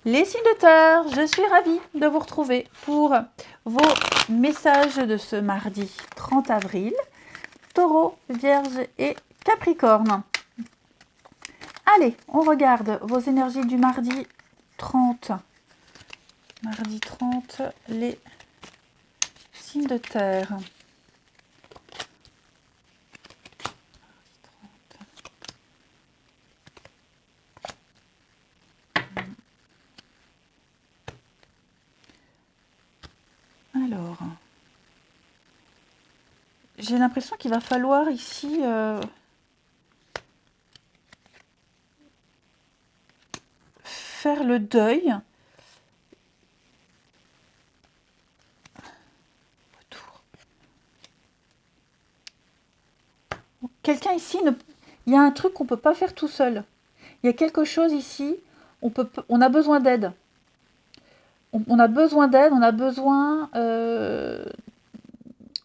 Les signes de terre, je suis ravie de vous retrouver pour vos messages de ce mardi 30 avril. Taureau, Vierge et Capricorne. Allez, on regarde vos énergies du mardi 30. Mardi 30, les signes de terre. Alors, j'ai l'impression qu'il va falloir ici faire le deuil. Retour. Quelqu'un ici, il y a un truc qu'on ne peut pas faire tout seul. Il y a quelque chose ici, on a besoin d'aide. On a besoin d'aide, on a besoin...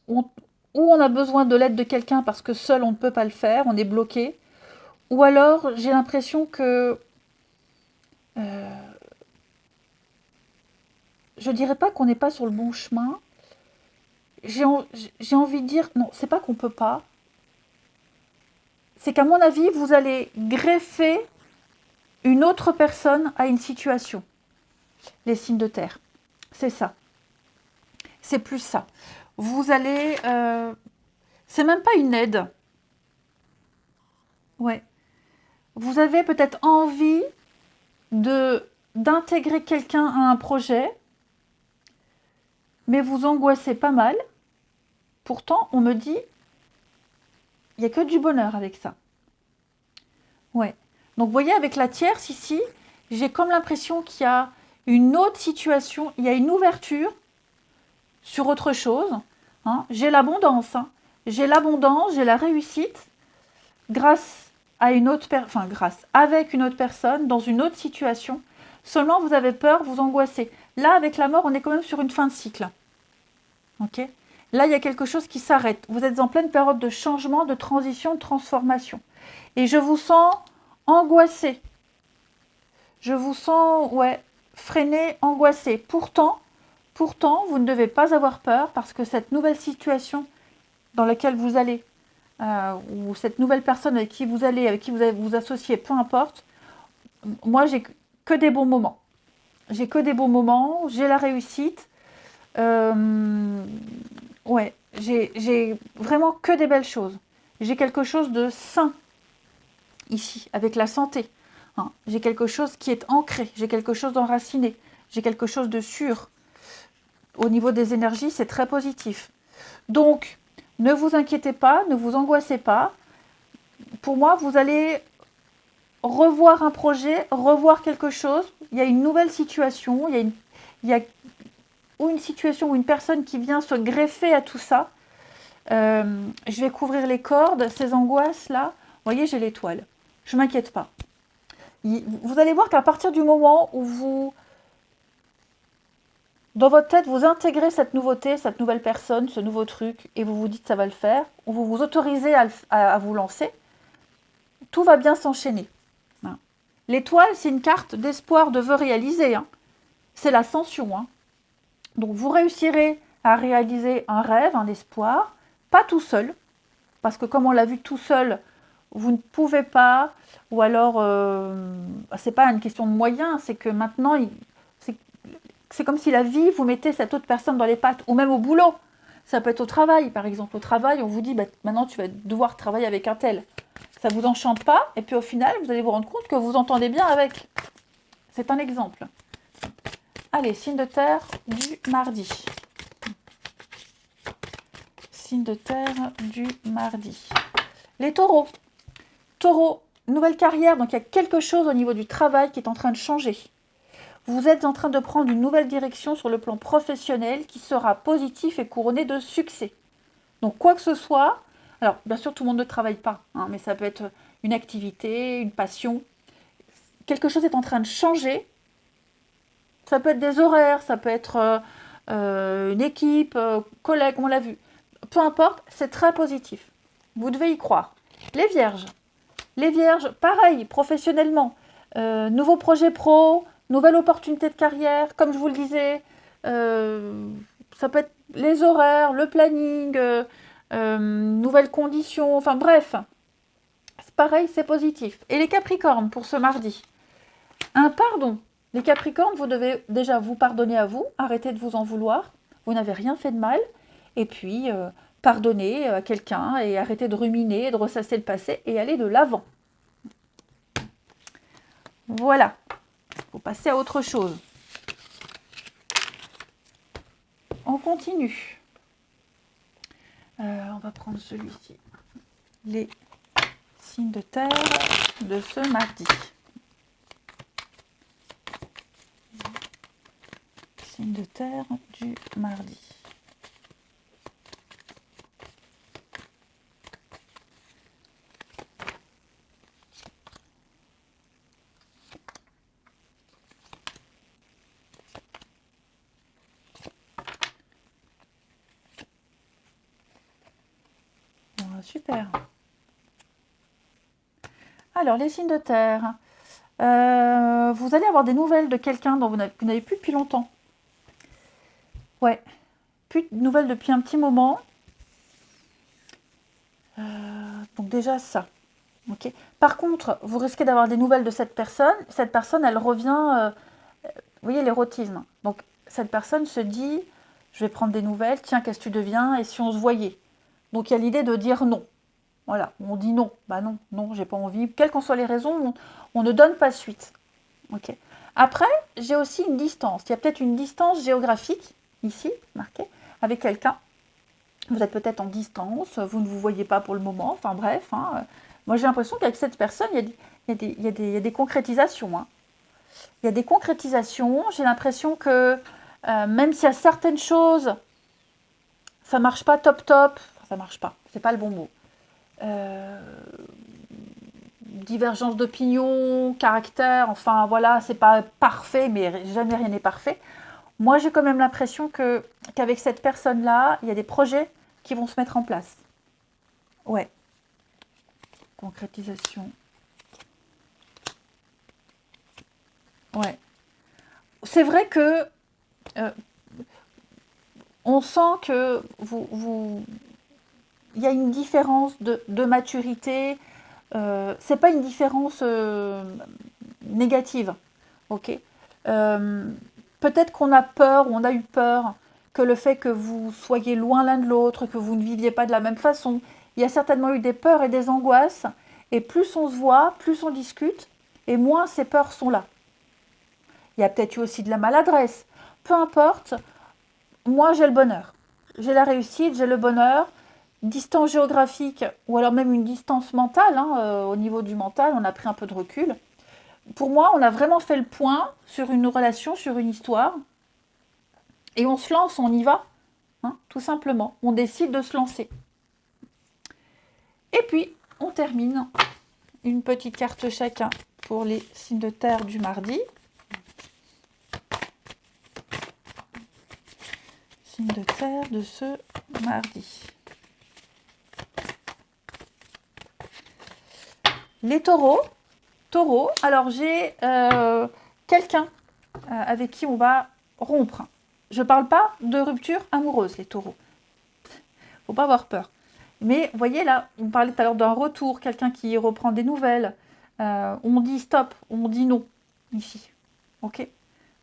ou on a besoin de l'aide de quelqu'un parce que seul on ne peut pas le faire, on est bloqué. Ou alors j'ai l'impression que... je dirais pas qu'on n'est pas sur le bon chemin. J'ai envie de dire, non, c'est pas qu'on peut pas. C'est qu'à mon avis, vous allez greffer une autre personne à une situation. Les signes de terre. C'est ça. C'est plus ça. Vous allez... c'est même pas une aide. Ouais. Vous avez peut-être envie d'intégrer quelqu'un à un projet, mais vous angoissez pas mal. Pourtant, on me dit, il n'y a que du bonheur avec ça. Ouais. Donc, vous voyez, avec la tierce ici, j'ai comme l'impression qu'il y a une autre situation, il y a une ouverture sur autre chose. Hein. J'ai l'abondance, hein. J'ai l'abondance, j'ai la réussite, grâce à une autre avec une autre personne, dans une autre situation. Seulement, vous avez peur, vous angoissez. Là, avec la mort, on est quand même sur une fin de cycle. Ok ? Là, il y a quelque chose qui s'arrête. Vous êtes en pleine période de changement, de transition, de transformation. Et je vous sens angoissé. Je vous sens, freiné, angoissé. Pourtant, vous ne devez pas avoir peur parce que cette nouvelle situation dans laquelle vous allez, ou cette nouvelle personne avec qui vous allez, avec qui vous allez vous associer, peu importe, moi, j'ai que des bons moments. J'ai que des bons moments, j'ai la réussite. J'ai vraiment que des belles choses. J'ai quelque chose de sain ici, avec la santé. Hein. J'ai quelque chose qui est ancré, j'ai quelque chose d'enraciné, j'ai quelque chose de sûr. Au niveau des énergies, c'est très positif. Donc, ne vous inquiétez pas, ne vous angoissez pas. Pour moi, vous allez revoir un projet, revoir quelque chose. Il y a une nouvelle situation, il y a ou une situation ou une personne qui vient se greffer à tout ça. Je vais couvrir les cordes, ces angoisses-là. Vous voyez, j'ai l'étoile. Je ne m'inquiète pas. Vous allez voir qu'à partir du moment où vous, dans votre tête, vous intégrez cette nouveauté, cette nouvelle personne, ce nouveau truc, et vous vous dites ça va le faire, ou vous vous autorisez à vous lancer, tout va bien s'enchaîner. Hein. L'étoile, c'est une carte d'espoir, de vœux réalisés. Hein. C'est l'ascension. Hein. Donc vous réussirez à réaliser un rêve, un espoir, pas tout seul, parce que comme on l'a vu tout seul, vous ne pouvez pas, ou alors c'est pas une question de moyens, c'est que maintenant, c'est comme si la vie vous mettait cette autre personne dans les pattes, ou même au boulot. Ça peut être au travail, par exemple. Au travail, on vous dit, maintenant tu vas devoir travailler avec un tel. Ça ne vous enchante pas, et puis au final, vous allez vous rendre compte que vous entendez bien avec. C'est un exemple. Allez, signe de terre du mardi. Signe de terre du mardi. Les taureaux. Taureau, nouvelle carrière, donc il y a quelque chose au niveau du travail qui est en train de changer. Vous êtes en train de prendre une nouvelle direction sur le plan professionnel qui sera positif et couronné de succès. Donc quoi que ce soit, alors bien sûr tout le monde ne travaille pas, hein, mais ça peut être une activité, une passion. Quelque chose est en train de changer. Ça peut être des horaires, ça peut être une équipe, collègues, on l'a vu. Peu importe, c'est très positif. Vous devez y croire. Les vierges. Les vierges, pareil, professionnellement. Nouveau projet pro, nouvelle opportunité de carrière, comme je vous le disais, ça peut être les horaires, le planning, nouvelles conditions, enfin bref, c'est pareil, c'est positif. Et les Capricornes pour ce mardi, un pardon. Les Capricornes, vous devez déjà vous pardonner à vous, arrêtez de vous en vouloir, vous n'avez rien fait de mal, et puis pardonner à quelqu'un et arrêter de ruminer, de ressasser le passé et aller de l'avant. Voilà, il faut passer à autre chose. On continue. On va prendre celui-ci. Les signes de terre de ce mardi. Signes de terre du mardi. Super. Alors, les signes de terre. Vous allez avoir des nouvelles de quelqu'un dont vous n'avez plus depuis longtemps. Ouais. Plus de nouvelles depuis un petit moment. Donc déjà ça. Okay. Par contre, vous risquez d'avoir des nouvelles de cette personne. Cette personne, elle revient... vous voyez l'érotisme. Donc, cette personne se dit, je vais prendre des nouvelles. Tiens, qu'est-ce que tu deviens? Et si on se voyait? Donc, il y a l'idée de dire non. Voilà, on dit non. Bah non, non, j'ai pas envie. Quelles qu'en soient les raisons, on ne donne pas suite. Ok. Après, j'ai aussi une distance. Il y a peut-être une distance géographique, ici, marquée, avec quelqu'un. Vous êtes peut-être en distance, vous ne vous voyez pas pour le moment, enfin bref. Hein. Moi, j'ai l'impression qu'avec cette personne, il y a des concrétisations. Hein. Il y a des concrétisations. J'ai l'impression que même s'il y a certaines choses, ça marche pas top. Enfin, ça marche pas, c'est pas le bon mot. Divergence d'opinion, caractère, enfin voilà, c'est pas parfait, mais jamais rien n'est parfait. Moi, j'ai quand même l'impression qu'avec cette personne-là, il y a des projets qui vont se mettre en place. Ouais. Concrétisation. Ouais. C'est vrai que on sent que il y a une différence de maturité. C'est pas une différence négative, ok. Peut-être qu'on a peur, ou on a eu peur que le fait que vous soyez loin l'un de l'autre, que vous ne viviez pas de la même façon, il y a certainement eu des peurs et des angoisses, et plus on se voit, plus on discute, et moins ces peurs sont là. Il y a peut-être eu aussi de la maladresse. Peu importe, moi j'ai le bonheur. J'ai la réussite, j'ai le bonheur. Distance géographique, ou alors même une distance mentale, hein, au niveau du mental, on a pris un peu de recul. Pour moi, on a vraiment fait le point sur une relation, sur une histoire, et on se lance, on y va, hein, tout simplement. On décide de se lancer. Et puis, on termine une petite carte chacun pour les signes de terre du mardi. Signes de terre de ce mardi. Les taureaux. Alors j'ai quelqu'un avec qui on va rompre. Je ne parle pas de rupture amoureuse, les taureaux. Faut pas avoir peur. Mais vous voyez là, on parlait tout à l'heure d'un retour, quelqu'un qui reprend des nouvelles. On dit stop, on dit non, ici. Ok.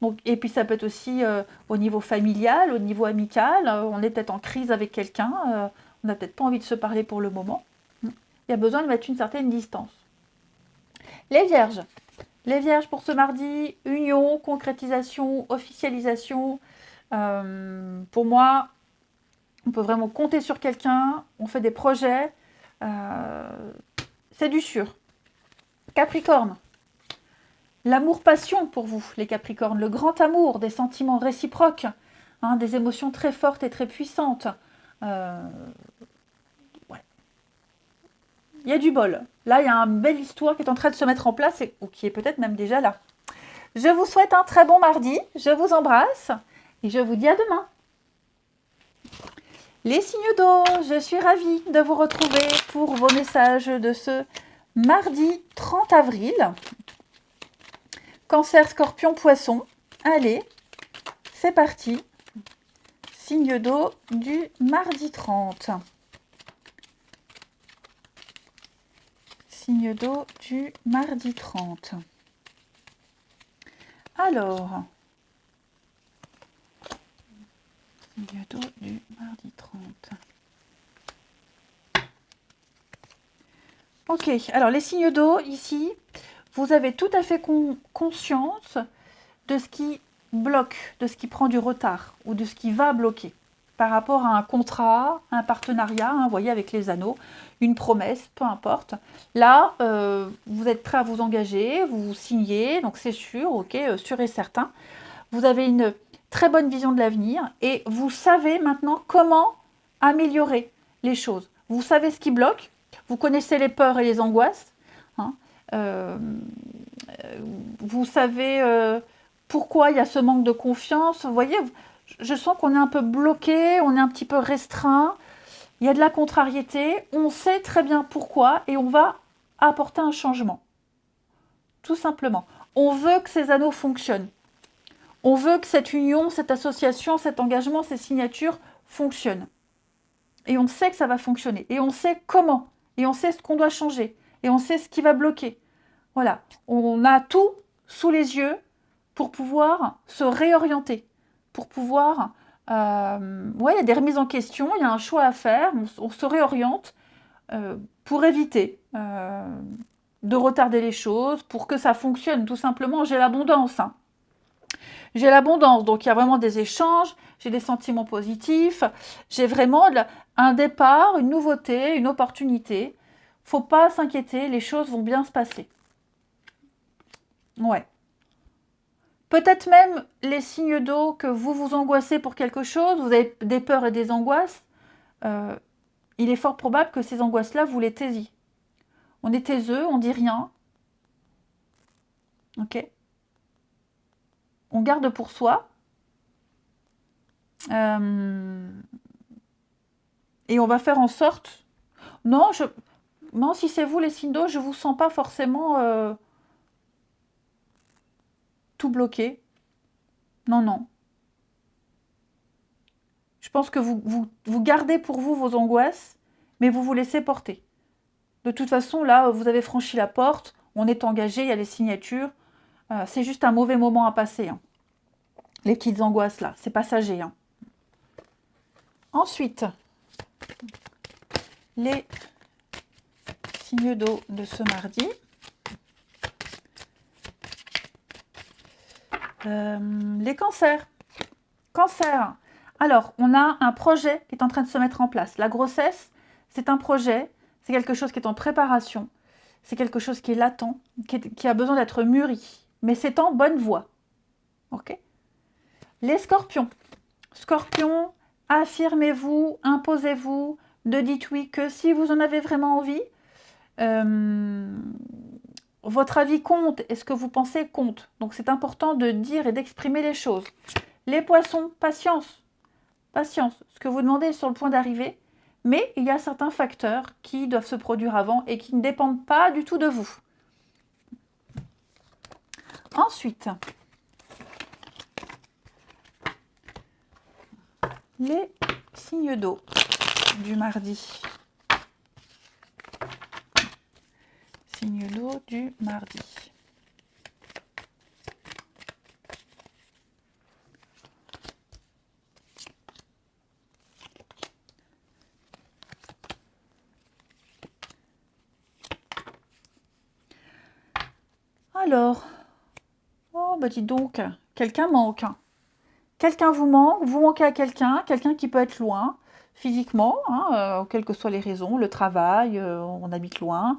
Donc, et puis ça peut être aussi au niveau familial, au niveau amical. On est peut-être en crise avec quelqu'un. On n'a peut-être pas envie de se parler pour le moment. Il y a besoin de mettre une certaine distance. Les vierges. Les vierges pour ce mardi, union, concrétisation, officialisation. Pour moi, on peut vraiment compter sur quelqu'un. On fait des projets. C'est du sûr. Capricorne. L'amour-passion pour vous, les Capricornes. Le grand amour, des sentiments réciproques. Hein, des émotions très fortes et très puissantes. Ouais. Il y a du bol. Là, il y a une belle histoire qui est en train de se mettre en place ou qui est peut-être même déjà là. Je vous souhaite un très bon mardi. Je vous embrasse et je vous dis à demain. Les signes d'eau, je suis ravie de vous retrouver pour vos messages de ce mardi 30 avril. Cancer, Scorpion, Poisson. Allez, c'est parti. Signe d'eau du mardi 30. Signe d'eau du mardi 30. Alors, signe d'eau du mardi 30. Ok, alors les signes d'eau, ici, vous avez tout à fait conscience de ce qui bloque, de ce qui prend du retard ou de ce qui va bloquer par rapport à un contrat, un partenariat, hein, vous voyez, avec les anneaux, une promesse, peu importe. Là, vous êtes prêt à vous engager, vous signez, donc c'est sûr, ok, sûr et certain. Vous avez une très bonne vision de l'avenir et vous savez maintenant comment améliorer les choses. Vous savez ce qui bloque, vous connaissez les peurs et les angoisses, hein, vous savez pourquoi il y a ce manque de confiance. Vous voyez, je sens qu'on est un peu bloqué, on est un petit peu restreint, il y a de la contrariété, on sait très bien pourquoi et on va apporter un changement. Tout simplement. On veut que ces anneaux fonctionnent. On veut que cette union, cette association, cet engagement, ces signatures fonctionnent. Et on sait que ça va fonctionner. Et on sait comment. Et on sait ce qu'on doit changer. Et on sait ce qui va bloquer. Voilà. On a tout sous les yeux pour pouvoir se réorienter. Pour pouvoir... ouais, il y a des remises en question, il y a un choix à faire. On se réoriente pour éviter de retarder les choses, pour que ça fonctionne. Tout simplement, j'ai l'abondance. Hein. J'ai l'abondance, donc il y a vraiment des échanges, j'ai des sentiments positifs, j'ai vraiment un départ, une nouveauté, une opportunité. Faut pas s'inquiéter, les choses vont bien se passer. Ouais. Peut-être même les signes d'eau que vous vous angoissez pour quelque chose, vous avez des peurs et des angoisses, il est fort probable que ces angoisses-là, vous les taisiez. On est taiseux, on dit rien. Ok ? On garde pour soi. Et on va faire en sorte... Non, si c'est vous les signes d'eau, je ne vous sens pas forcément tout bloqué. Non, non. Je pense que vous gardez pour vous vos angoisses, mais vous vous laissez porter. De toute façon, là, vous avez franchi la porte, on est engagé, il y a les signatures. C'est juste un mauvais moment à passer. Hein. Les petites angoisses, là, c'est passager. Hein. Ensuite, les signes d'eau de ce mardi. Les cancers. Cancer. Alors, on a un projet qui est en train de se mettre en place. La grossesse, c'est un projet, c'est quelque chose qui est en préparation, c'est quelque chose qui est latent, qui a besoin d'être mûri, mais c'est en bonne voie. Ok ? Les scorpions. Scorpions, affirmez-vous, imposez-vous, ne dites oui que si vous en avez vraiment envie. Votre avis compte et ce que vous pensez compte. Donc c'est important de dire et d'exprimer les choses. Les poissons, patience. Patience. Ce que vous demandez est sur le point d'arriver, mais il y a certains facteurs qui doivent se produire avant et qui ne dépendent pas du tout de vous. Ensuite, les signes d'eau du mardi. Signe d'eau du mardi. Alors, oh bah dis donc, quelqu'un manque. Quelqu'un vous manque, vous manquez à quelqu'un qui peut être loin, physiquement, hein, quelles que soient les raisons, le travail, on habite loin.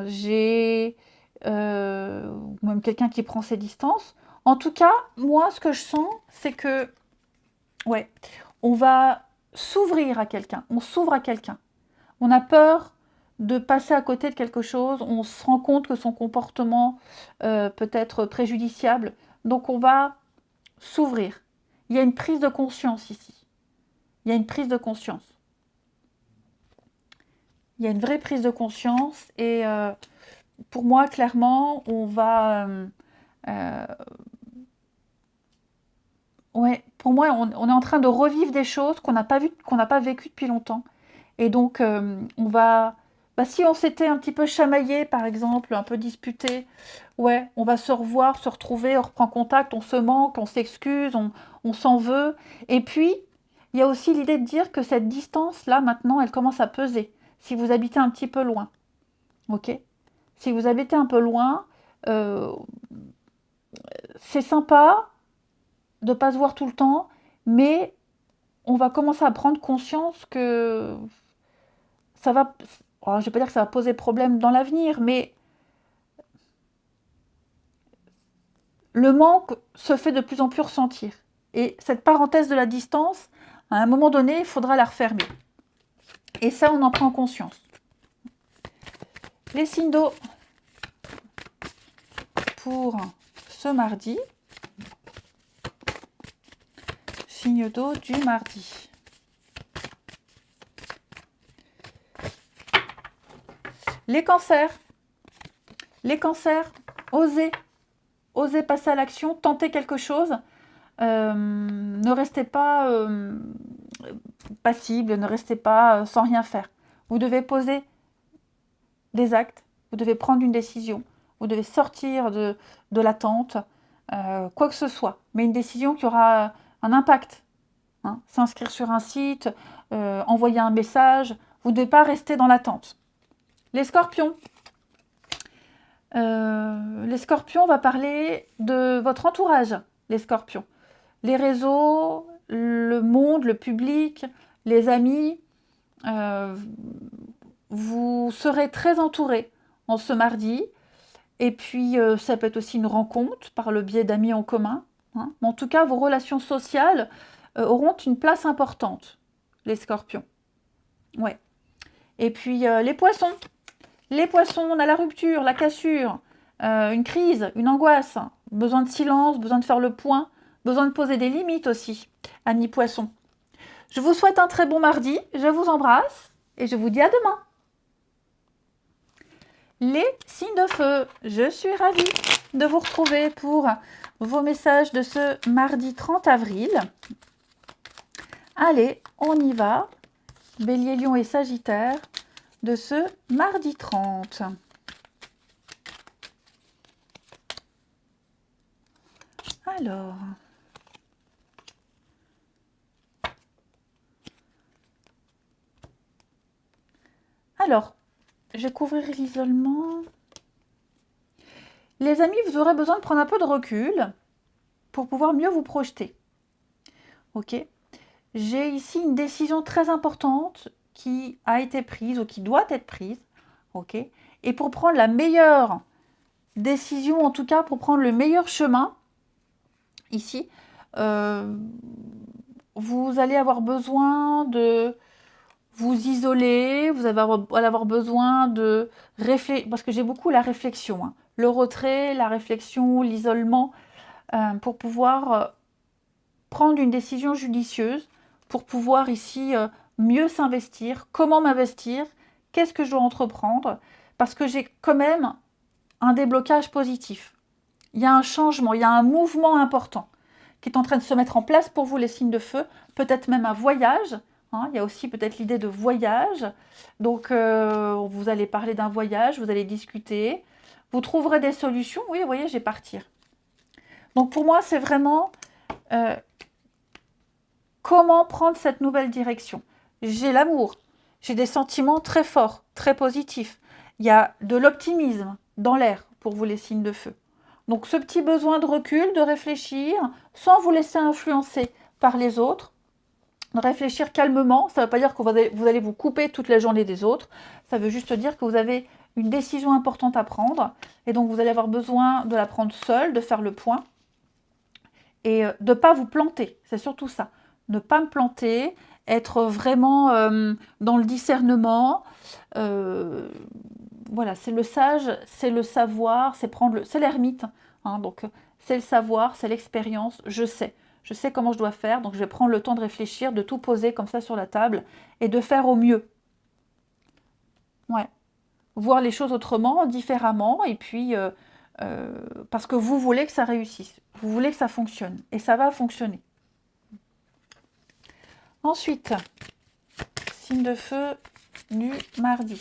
J'ai même quelqu'un qui prend ses distances. En tout cas, moi, ce que je sens, c'est que, ouais, on va s'ouvrir à quelqu'un, on s'ouvre à quelqu'un. On a peur de passer à côté de quelque chose, on se rend compte que son comportement peut être préjudiciable, donc on va s'ouvrir. Il y a une prise de conscience ici. Il y a une prise de conscience. Il y a une vraie prise de conscience et pour moi, clairement, on va... ouais, pour moi, on est en train de revivre des choses qu'on n'a pas vues, qu'on n'a pas vécues depuis longtemps. Et donc, on va... Bah, si on s'était un petit peu chamaillé, par exemple, un peu disputé, ouais, on va se revoir, se retrouver, on reprend contact, on se manque, on s'excuse, on s'en veut. Et puis, il y a aussi l'idée de dire que cette distance-là, maintenant, elle commence à peser. Si vous habitez un petit peu loin, ok? Si vous habitez un peu loin, euh, c'est sympa de ne pas se voir tout le temps, mais on va commencer à prendre conscience que ça va, oh, je ne vais pas dire que ça va poser problème dans l'avenir, mais le manque se fait de plus en plus ressentir. Et cette parenthèse de la distance, à un moment donné, il faudra la refermer. Et ça, on en prend conscience. Les signes d'eau pour ce mardi. Signe d'eau du mardi. Les cancers. Les cancers, osez. Osez passer à l'action, tentez quelque chose. Ne restez pas passible, ne restez pas sans rien faire. Vous devez poser des actes, vous devez prendre une décision, vous devez sortir de l'attente, quoi que ce soit, mais une décision qui aura un impact. Hein. S'inscrire sur un site, envoyer un message, vous ne devez pas rester dans l'attente. Les scorpions. Les scorpions, on va parler de votre entourage, les scorpions. Les réseaux, le monde, le public, les amis, vous serez très entourés en ce mardi. Et puis, ça peut être aussi une rencontre par le biais d'amis en commun. Hein. Mais en tout cas, vos relations sociales auront une place importante, les scorpions. Ouais. Et puis, les poissons. Les poissons, on a la rupture, la cassure, une crise, une angoisse, besoin de silence, besoin de faire le point, besoin de poser des limites aussi, amis poissons. Je vous souhaite un très bon mardi, je vous embrasse et je vous dis à demain. Les signes de feu, je suis ravie de vous retrouver pour vos messages de ce mardi 30 avril. Allez, on y va. Bélier, Lion et Sagittaire de ce mardi 30. Alors, je vais couvrir l'isolement. Les amis, vous aurez besoin de prendre un peu de recul pour pouvoir mieux vous projeter. Ok? J'ai ici une décision très importante qui a été prise ou qui doit être prise. Ok? Et pour prendre la meilleure décision, en tout cas pour prendre le meilleur chemin, ici, vous allez avoir besoin de vous isoler, vous allez avoir besoin de réfléchir, parce que j'ai beaucoup la réflexion, hein. Le retrait, la réflexion, l'isolement, pour pouvoir prendre une décision judicieuse, pour pouvoir ici mieux s'investir, comment m'investir, qu'est-ce que je dois entreprendre, parce que j'ai quand même un déblocage positif. Il y a un changement, il y a un mouvement important qui est en train de se mettre en place pour vous, les signes de feu, peut-être même un voyage. Hein, il y a aussi peut-être l'idée de voyage. Donc, vous allez parler d'un voyage, vous allez discuter. Vous trouverez des solutions. Oui, vous voyez, je vais partir. Donc, pour moi, c'est vraiment comment prendre cette nouvelle direction. J'ai l'amour. J'ai des sentiments très forts, très positifs. Il y a de l'optimisme dans l'air pour vous, les signes de feu. Donc, ce petit besoin de recul, de réfléchir, sans vous laisser influencer par les autres, de réfléchir calmement. Ça ne veut pas dire que vous allez vous couper toute la journée des autres. Ça veut juste dire que vous avez une décision importante à prendre. Et donc, vous allez avoir besoin de la prendre seule, de faire le point. Et de ne pas vous planter. C'est surtout ça. Ne pas me planter, être vraiment dans le discernement. Voilà, c'est le sage, c'est le savoir, c'est l'ermite. Hein, donc, c'est le savoir, c'est l'expérience. Je sais comment je dois faire, donc je vais prendre le temps de réfléchir, de tout poser comme ça sur la table et de faire au mieux. Ouais. voir les choses autrement, différemment, et puis parce que vous voulez que ça réussisse, vous voulez que ça fonctionne, et ça va fonctionner. Ensuite, signe de feu du mardi.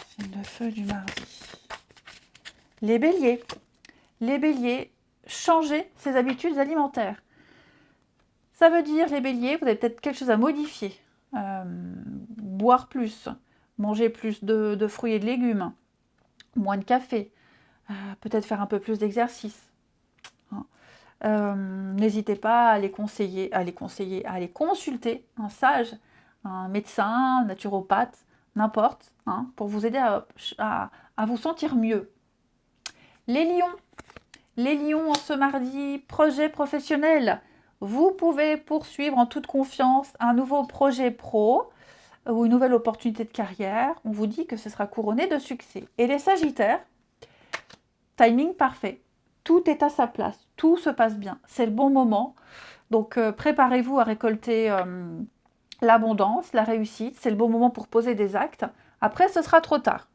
Signe de feu du mardi. Les béliers. Les béliers, changez ses habitudes alimentaires. Ça veut dire, les béliers, vous avez peut-être quelque chose à modifier. Boire plus, manger plus de fruits et de légumes, moins de café, peut-être faire un peu plus d'exercice. N'hésitez pas à les consulter un sage, un médecin, un naturopathe, n'importe, pour vous aider à vous sentir mieux. Les lions en ce mardi, projet professionnel. Vous pouvez poursuivre en toute confiance un nouveau projet pro ou une nouvelle opportunité de carrière. On vous dit que ce sera couronné de succès. Et les sagittaires, timing parfait. Tout est à sa place, tout se passe bien. C'est le bon moment. Donc préparez-vous à récolter l'abondance, la réussite. C'est le bon moment pour poser des actes. Après, ce sera trop tard.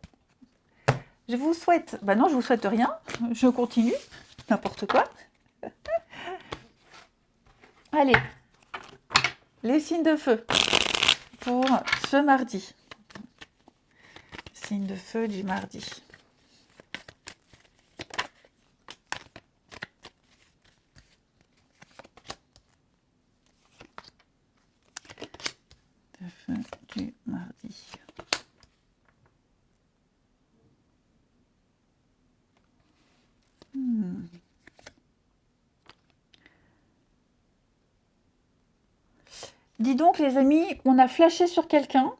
Je vous souhaite... non, je vous souhaite rien. Je continue. N'importe quoi. Allez, les signes de feu pour ce mardi. Signe de feu du mardi. De feu du mardi. Dis donc les amis, on a flashé sur quelqu'un.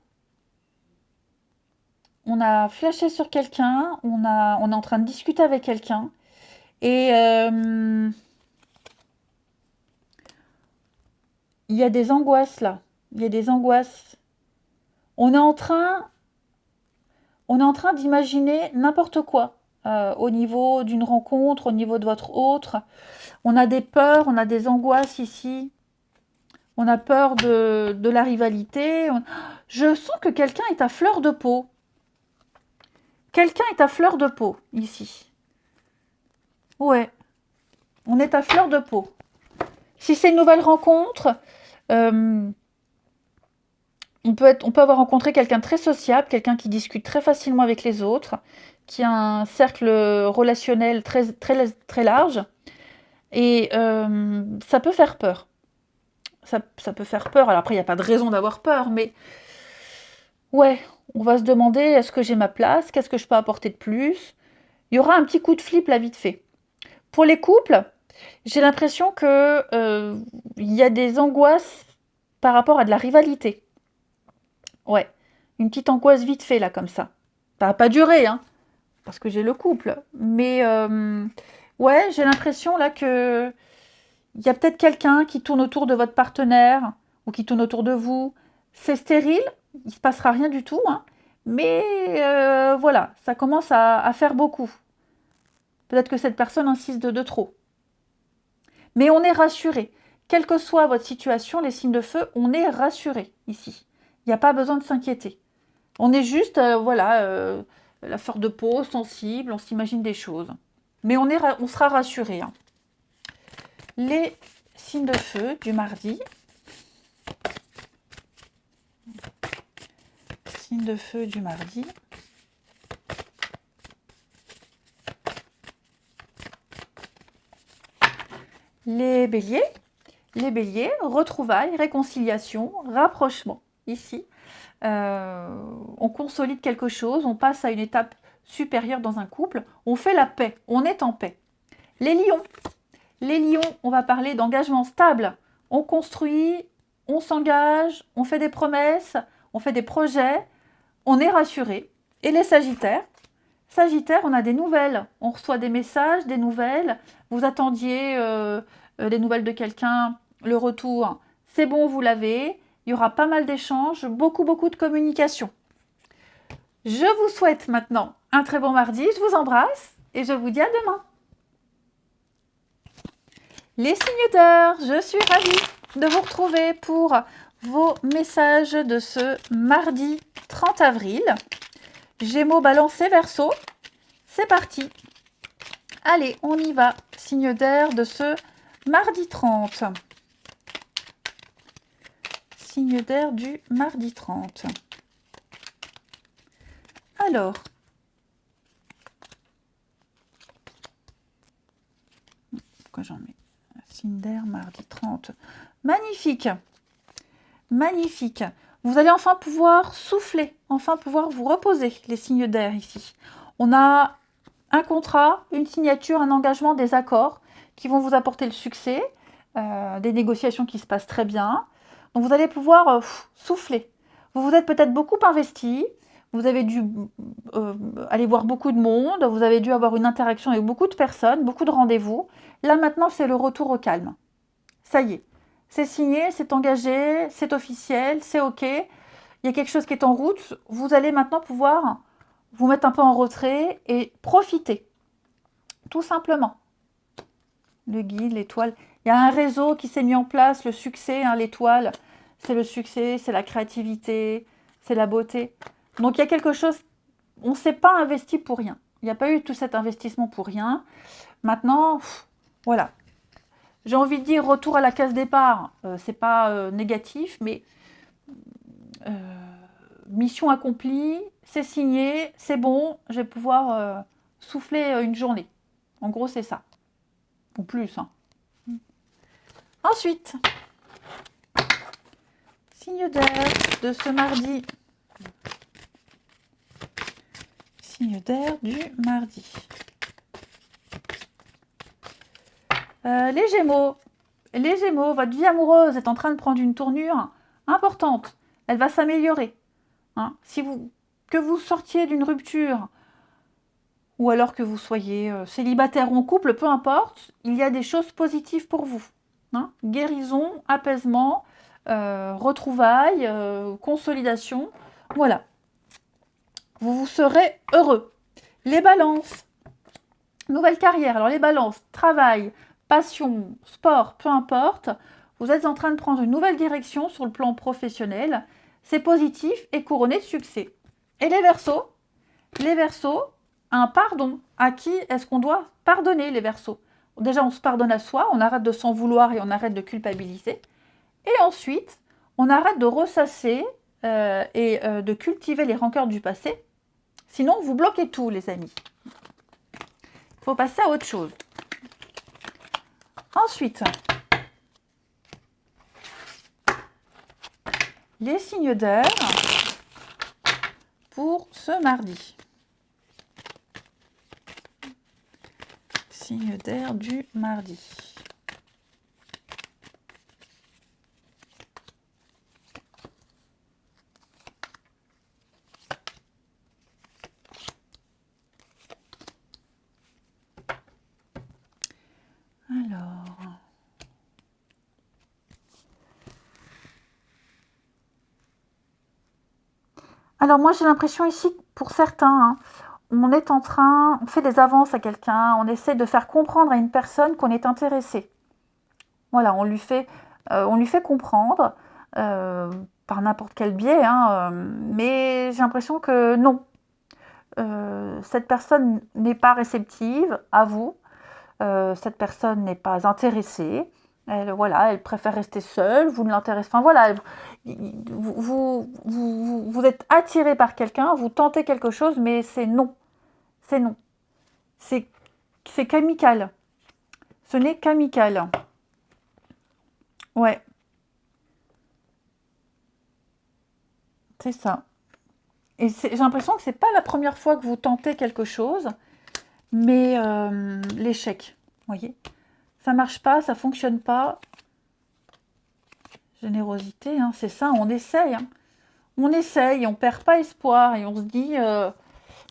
On a flashé sur quelqu'un, on est en train de discuter avec quelqu'un. Et il y a des angoisses là. Il y a des angoisses. On est en train d'imaginer n'importe quoi au niveau d'une rencontre, au niveau de votre autre. On a des peurs, on a des angoisses ici. On a peur de la rivalité. Je sens que quelqu'un est à fleur de peau. Quelqu'un est à fleur de peau, ici. Ouais. On est à fleur de peau. Si c'est une nouvelle rencontre, on peut avoir rencontré quelqu'un de très sociable, quelqu'un qui discute très facilement avec les autres, qui a un cercle relationnel très, très, très large. Et ça peut faire peur. Ça peut faire peur. Alors après, il n'y a pas de raison d'avoir peur, mais ouais, on va se demander, est-ce que j'ai ma place? Qu'est-ce que je peux apporter de plus? Il y aura un petit coup de flip là vite fait. Pour les couples, j'ai l'impression que il y a des angoisses par rapport à de la rivalité. Ouais, une petite angoisse vite fait là comme ça. Ça va pas durer, parce que j'ai le couple. Mais ouais, j'ai l'impression là que il y a peut-être quelqu'un qui tourne autour de votre partenaire ou qui tourne autour de vous. C'est stérile, il ne se passera rien du tout, mais voilà, ça commence à faire beaucoup. Peut-être que cette personne insiste de trop. Mais on est rassuré. Quelle que soit votre situation, les signes de feu, on est rassuré ici. Il n'y a pas besoin de s'inquiéter. On est juste, la fleur de peau, sensible, on s'imagine des choses. Mais on sera rassuré. Les signes de feu du mardi. Signes de feu du mardi. Les béliers, retrouvailles, réconciliation, rapprochement. Ici, on consolide quelque chose, on passe à une étape supérieure dans un couple, on fait la paix, on est en paix. Les lions, on va parler d'engagement stable. On construit, on s'engage, on fait des promesses, on fait des projets, on est rassuré. Et les sagittaires, on a des nouvelles, on reçoit des messages, des nouvelles. Vous attendiez les nouvelles de quelqu'un, le retour, c'est bon, vous l'avez. Il y aura pas mal d'échanges, beaucoup de communication. Je vous souhaite maintenant un très bon mardi, je vous embrasse et je vous dis à demain. Les signes d'heure, je suis ravie de vous retrouver pour vos messages de ce mardi 30 avril. Gémeaux, Balancé, Verseau, c'est parti. Allez, on y va. Signe d'air de ce mardi 30. Signe d'air du mardi 30. Alors, pourquoi j'en mets? Signe d'air, mardi 30. Magnifique. Magnifique. Vous allez enfin pouvoir souffler, enfin pouvoir vous reposer, les signes d'air ici. On a un contrat, une signature, un engagement, des accords qui vont vous apporter le succès, des négociations qui se passent très bien. Donc vous allez pouvoir souffler. Vous vous êtes peut-être beaucoup investi, vous avez dû aller voir beaucoup de monde, vous avez dû avoir une interaction avec beaucoup de personnes, beaucoup de rendez-vous. Là maintenant, c'est le retour au calme. Ça y est, c'est signé, c'est engagé, c'est officiel, c'est OK. Il y a quelque chose qui est en route. Vous allez maintenant pouvoir vous mettre un peu en retrait et profiter, tout simplement. Le guide, l'étoile. Il y a un réseau qui s'est mis en place, le succès, hein, l'étoile, c'est le succès, c'est la créativité, c'est la beauté. Donc il y a quelque chose, on ne s'est pas investi pour rien. Il n'y a pas eu tout cet investissement pour rien. Maintenant, voilà. J'ai envie de dire retour à la case départ. C'est pas négatif, mais mission accomplie, c'est signé, c'est bon, je vais pouvoir souffler une journée. En gros, c'est ça. Ou plus. Hein. Ensuite, signe d'air de ce mardi. Signe d'air du mardi. Les Gémeaux. Les Gémeaux, votre vie amoureuse est en train de prendre une tournure importante. Elle va s'améliorer. Hein. Que vous sortiez d'une rupture, ou alors que vous soyez célibataire ou en couple, peu importe, il y a des choses positives pour vous. Hein. Guérison, apaisement, retrouvailles, consolidation. Voilà. Vous serez heureux. Les balances. Nouvelle carrière. Alors les balances, travail, passion, sport, peu importe. Vous êtes en train de prendre une nouvelle direction sur le plan professionnel. C'est positif et couronné de succès. Et les Verseaux. Les Verseaux, un pardon. À qui est-ce qu'on doit pardonner, les Verseaux? Déjà, on se pardonne à soi, on arrête de s'en vouloir et on arrête de culpabiliser. Et ensuite, on arrête de ressasser et de cultiver les rancœurs du passé. Sinon, vous bloquez tout, les amis. Il faut passer à autre chose. Ensuite, les signes d'air pour ce mardi. Signe d'air du mardi. Alors moi j'ai l'impression ici, pour certains, hein, on fait des avances à quelqu'un, on essaie de faire comprendre à une personne qu'on est intéressé. Voilà, on lui fait comprendre par n'importe quel biais, hein, mais j'ai l'impression que non. Cette personne n'est pas réceptive à vous, cette personne n'est pas intéressée, elle préfère rester seule, vous ne l'intéressez pas. Enfin voilà, vous êtes attiré par quelqu'un, vous tentez quelque chose, mais c'est non. C'est non. C'est qu'amical. Ce n'est qu'amical. Ouais. C'est ça. Et j'ai l'impression que c'est pas la première fois que vous tentez quelque chose, mais l'échec, vous voyez. Ça marche pas, ça fonctionne pas. Générosité, hein, c'est ça, on essaye. Hein. On essaye, on perd pas espoir et on se dit...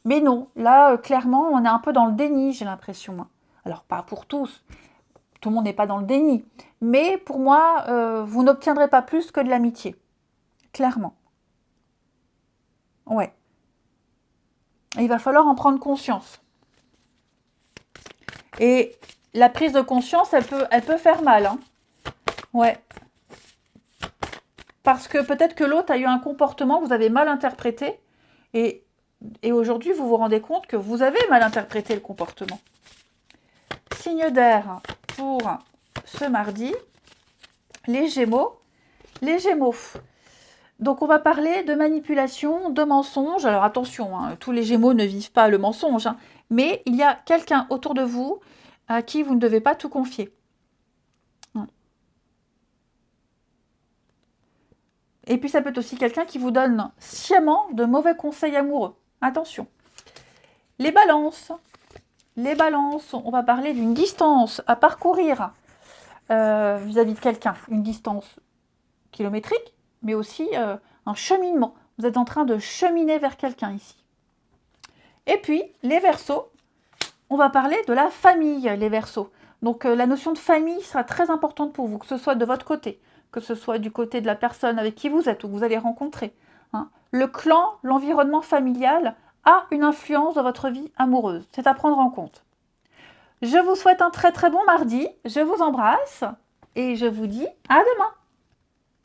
mais non, là, clairement, on est un peu dans le déni, j'ai l'impression. Hein. Alors, pas pour tous. Tout le monde n'est pas dans le déni. Mais pour moi, vous n'obtiendrez pas plus que de l'amitié. Clairement. Ouais. Et il va falloir en prendre conscience. Et la prise de conscience, elle peut faire mal. Hein. Ouais. parce que peut-être que l'autre a eu un comportement que vous avez mal interprété, et aujourd'hui, vous vous rendez compte que vous avez mal interprété le comportement. Signe d'air pour ce mardi, les Gémeaux. Les Gémeaux. Donc, on va parler de manipulation, de mensonge. Alors, attention, hein, tous les Gémeaux ne vivent pas le mensonge, hein, mais il y a quelqu'un autour de vous à qui vous ne devez pas tout confier. Et puis, ça peut être aussi quelqu'un qui vous donne sciemment de mauvais conseils amoureux. Attention. Les balances. Les balances, on va parler d'une distance à parcourir vis-à-vis de quelqu'un. Une distance kilométrique, mais aussi un cheminement. Vous êtes en train de cheminer vers quelqu'un ici. Et puis, les Verseaux, on va parler de la famille, les Verseaux. Donc, la notion de famille sera très importante pour vous, que ce soit de votre côté, que ce soit du côté de la personne avec qui vous êtes ou que vous allez rencontrer. Hein. Le clan, l'environnement familial a une influence dans votre vie amoureuse. C'est à prendre en compte. Je vous souhaite un très très bon mardi. Je vous embrasse et je vous dis à demain.